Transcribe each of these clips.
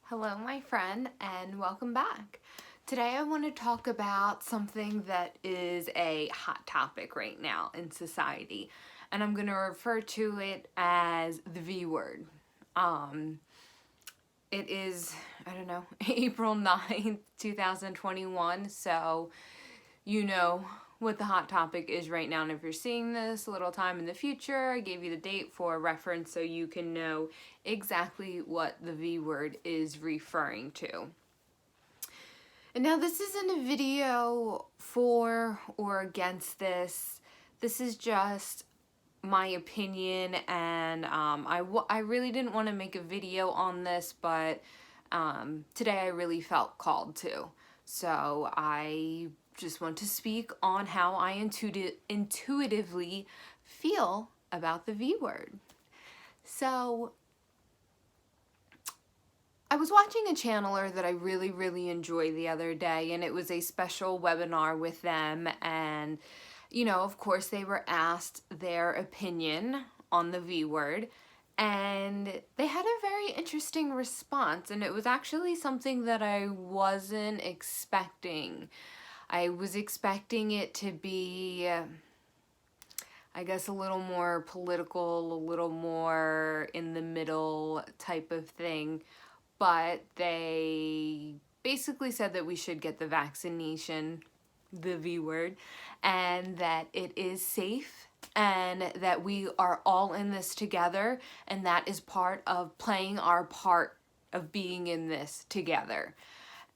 Hello, my friend, and welcome back. Today I want to talk about something that is a hot topic right now in society, and I'm going to refer to it as the V word. Um, it is, I don't know, April 9th, 2021, so you know what the hot topic is right now. And if you're seeing this a little time in the future, I gave you the date for reference so you can know exactly what the V word is referring to. And now this isn't a video for or against this. This is just my opinion, and I really didn't want to make a video on this, but today I really felt called to. So I just want to speak on how I intuitively feel about the V word. So I was watching a channeler that I really enjoyed the other day, and it was a special webinar with them, and of course they were asked their opinion on the V word, and they had a very interesting response, and it was actually something that I wasn't expecting. I was expecting it to be, I guess, a little more political, a little more in the middle type of thing, but they basically said that we should get the vaccination, the V word, and that it is safe, and that we are all in this together, and that is part of playing our part of being in this together.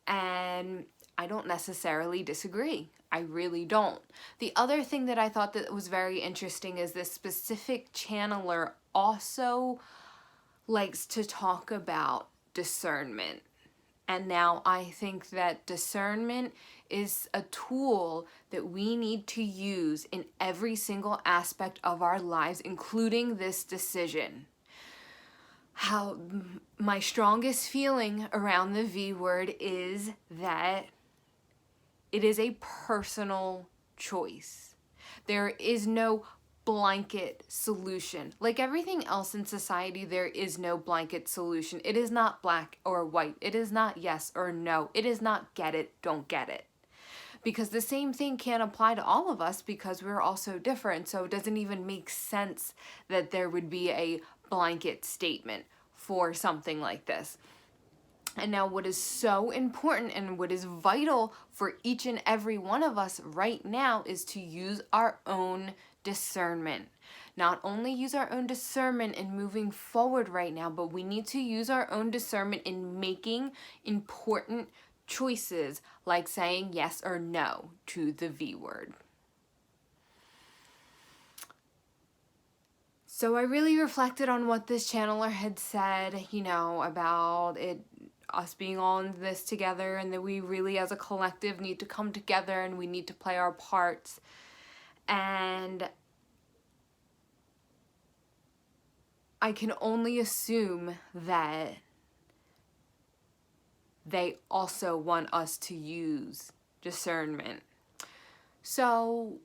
And I don't necessarily disagree. I really don't. The other thing that I thought that was very interesting is this specific channeler also likes to talk about discernment. And now I think that discernment is a tool that we need to use in every single aspect of our lives, including this decision. How my strongest feeling around the V word is that it is a personal choice. There is no blanket solution. Like everything else in society, there is no blanket solution. It is not black or white. It is not yes or no. It is not get it, don't get it. Because the same thing can't apply to all of us because we're all so different. So it doesn't even make sense that there would be a blanket statement for something like this. And now what is so important and what is vital for each and every one of us right now is to use our own discernment. Not only use our own discernment in moving forward right now, but we need to use our own discernment in making important choices, like saying yes or no to the V word. So I really reflected on what this channeler had said, about us being all in this together, and that we really as a collective need to come together and we need to play our parts. And I can only assume that they also want us to use discernment. So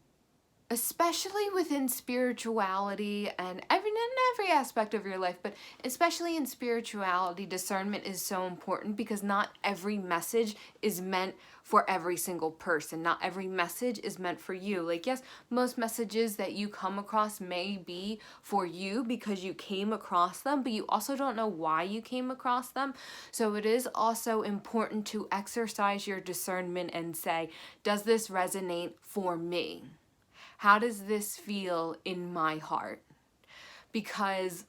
especially within spirituality and in every aspect of your life, but especially in spirituality, discernment is so important because not every message is meant for every single person. Not every message is meant for you. Like, yes, most messages that you come across may be for you because you came across them, but you also don't know why you came across them. So it is also important to exercise your discernment and say, does this resonate for me? How does this feel in my heart? Because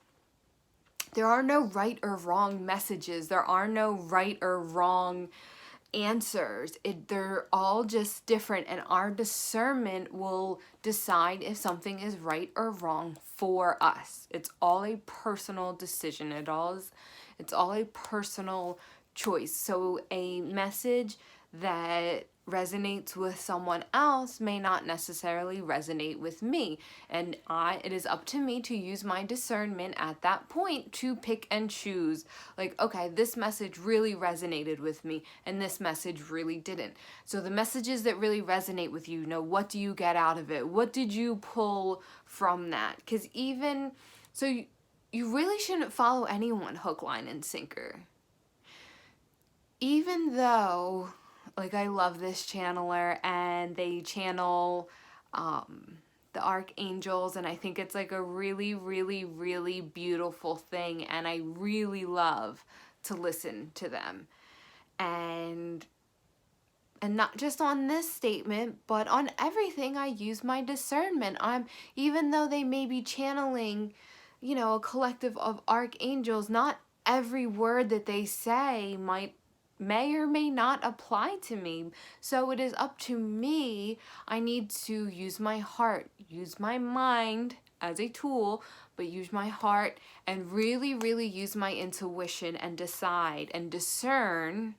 there are no right or wrong messages. There are no right or wrong answers. They're all just different, and our discernment will decide if something is right or wrong for us. It's all a personal decision. It's all a personal choice. So a message that resonates with someone else may not necessarily resonate with me, and it is up to me to use my discernment at that point to pick and choose, like, okay, this message really resonated with me and this message really didn't. So the messages that really resonate with you, what do you get out of it? What did you pull from that? Because you really shouldn't follow anyone hook, line, and sinker. even though, like, I love this channeler and they channel the archangels, and I think it's like a really, really, really beautiful thing, and I really love to listen to them. And not just on this statement, but on everything, I use my discernment. Even though they may be channeling, a collective of archangels, not every word that they say may or may not apply to me. So it is up to me. I need to use my heart, use my mind as a tool, but use my heart and really, really use my intuition and decide and discern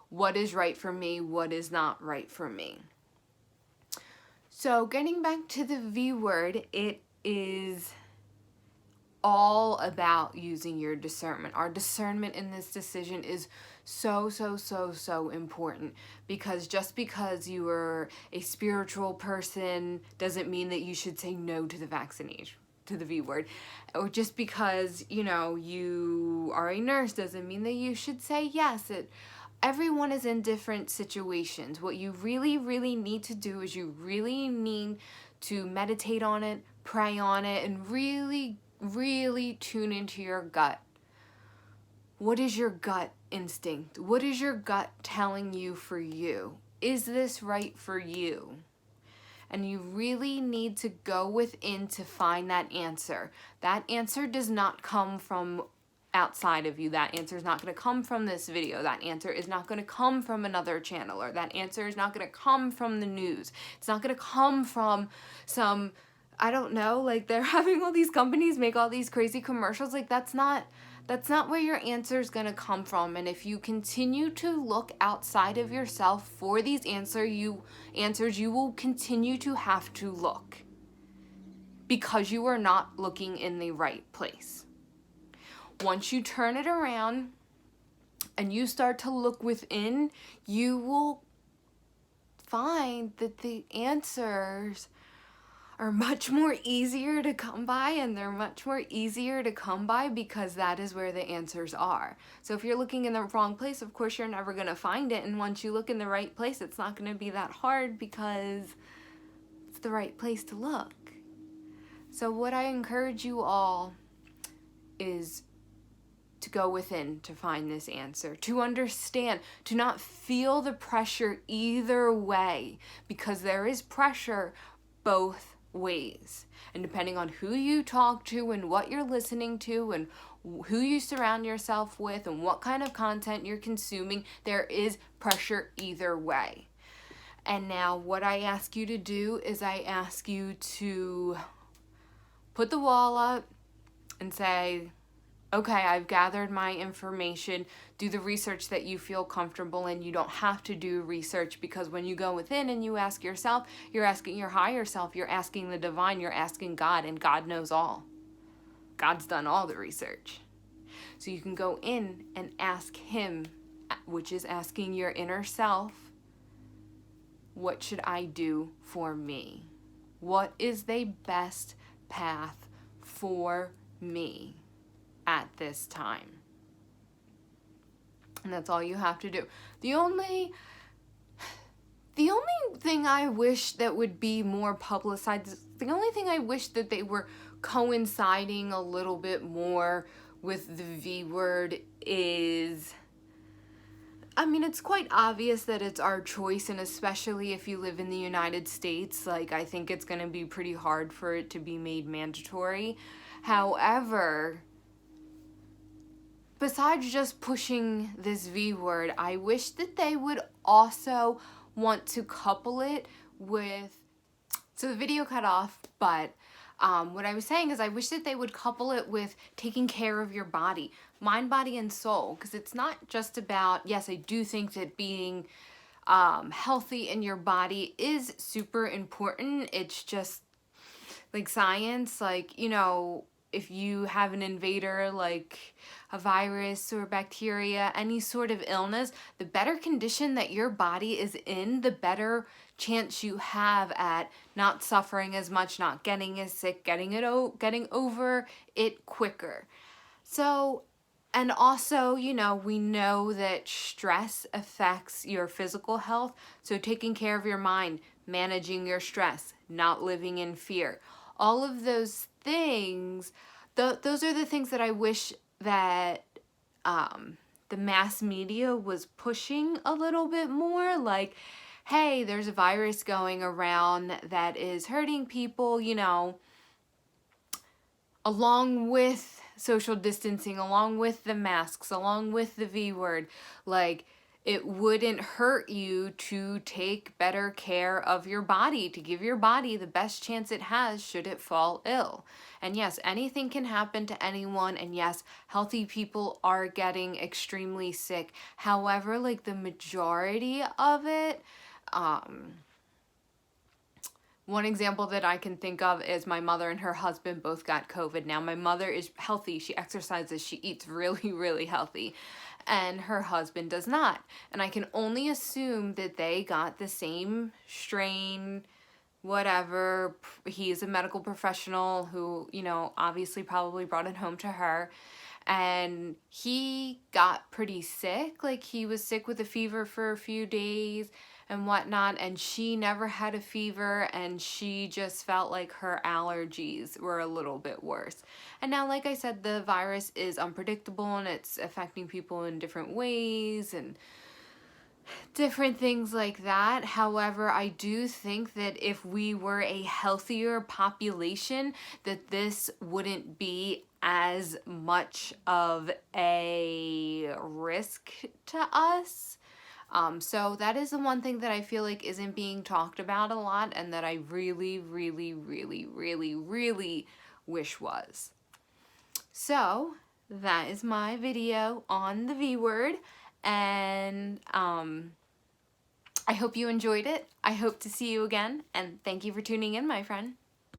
what is right for me, what is not right for me. So getting back to the V word, it is all about using your discernment. Our discernment in this decision is so, so, so, so important, because just because you are a spiritual person doesn't mean that you should say no to the vaccination, to the V word. Or just because, you are a nurse doesn't mean that you should say yes. Everyone is in different situations. What you really, really need to do is you really need to meditate on it, pray on it, and really, really tune into your gut. What is your gut instinct? What is your gut telling you for you? Is this right for you? And you really need to go within to find that answer. That answer does not come from outside of you. That answer is not going to come from this video. That answer is not going to come from another channeler. That answer is not going to come from the news. It's not going to come from some, I don't know, like they're having all these companies make all these crazy commercials. Like that's not where your answer is going to come from. And if you continue to look outside of yourself for these answers, you will continue to have to look, because you are not looking in the right place. Once you turn it around and you start to look within, you will find that the answers are much more easier to come by, and they're much more easier to come by because that is where the answers are. So if you're looking in the wrong place, of course you're never going to find it, and once you look in the right place, it's not going to be that hard because it's the right place to look. So what I encourage you all is to go within to find this answer, to understand, to not feel the pressure either way, because there is pressure both ways. And depending on who you talk to and what you're listening to and who you surround yourself with and what kind of content you're consuming, there is pressure either way. And now what I ask you to do is I ask you to put the wall up and say, okay, I've gathered my information. Do the research that you feel comfortable in. You don't have to do research, because when you go within and you ask yourself, you're asking your higher self, you're asking the divine, you're asking God, and God knows all. God's done all the research. So you can go in and ask Him, which is asking your inner self, what should I do for me? What is the best path for me at this time? And that's all you have to do. The only thing I wish that would be more publicized, the only thing I wish that they were coinciding a little bit more with the V word is, it's quite obvious that it's our choice, and especially if you live in the United States, I think it's going to be pretty hard for it to be made mandatory. However, besides just pushing this V word, I wish that they would also want to couple it with, so the video cut off, but what I was saying is I wish that they would couple it with taking care of your body, mind, body, and soul, because it's not just about, yes, I do think that being healthy in your body is super important. It's just like science, if you have an invader like a virus or bacteria, any sort of illness, the better condition that your body is in, the better chance you have at not suffering as much, not getting as sick, getting over it quicker. So And also, you know, we know that stress affects your physical health. So taking care of your mind, managing your stress, not living in fear, all of those things, those are the things that I wish that the mass media was pushing a little bit more. Like, hey, there's a virus going around that is hurting people, you know, along with social distancing, along with the masks, along with the V word. Like, it wouldn't hurt you to take better care of your body, to give your body the best chance it has should it fall ill. And yes, anything can happen to anyone, and yes, healthy people are getting extremely sick. However, like, the majority of it, one example that I can think of is my mother and her husband both got COVID. Now, my mother is healthy. She exercises. She eats really, really healthy. And her husband does not. And I can only assume that they got the same strain, whatever. He is a medical professional who, you know, obviously probably brought it home to her. And he got pretty sick. Like, he was sick with a fever for a few days and whatnot, and she never had a fever, and she just felt like her allergies were a little bit worse. And now, like I said, the virus is unpredictable and it's affecting people in different ways and different things like that. However, I do think that if we were a healthier population, that this wouldn't be as much of a risk to us. So that is the one thing that I feel like isn't being talked about a lot, and that I really, really, really, really, really wish was. So that is my video on the V word, and I hope you enjoyed it. I hope to see you again, and thank you for tuning in, my friend.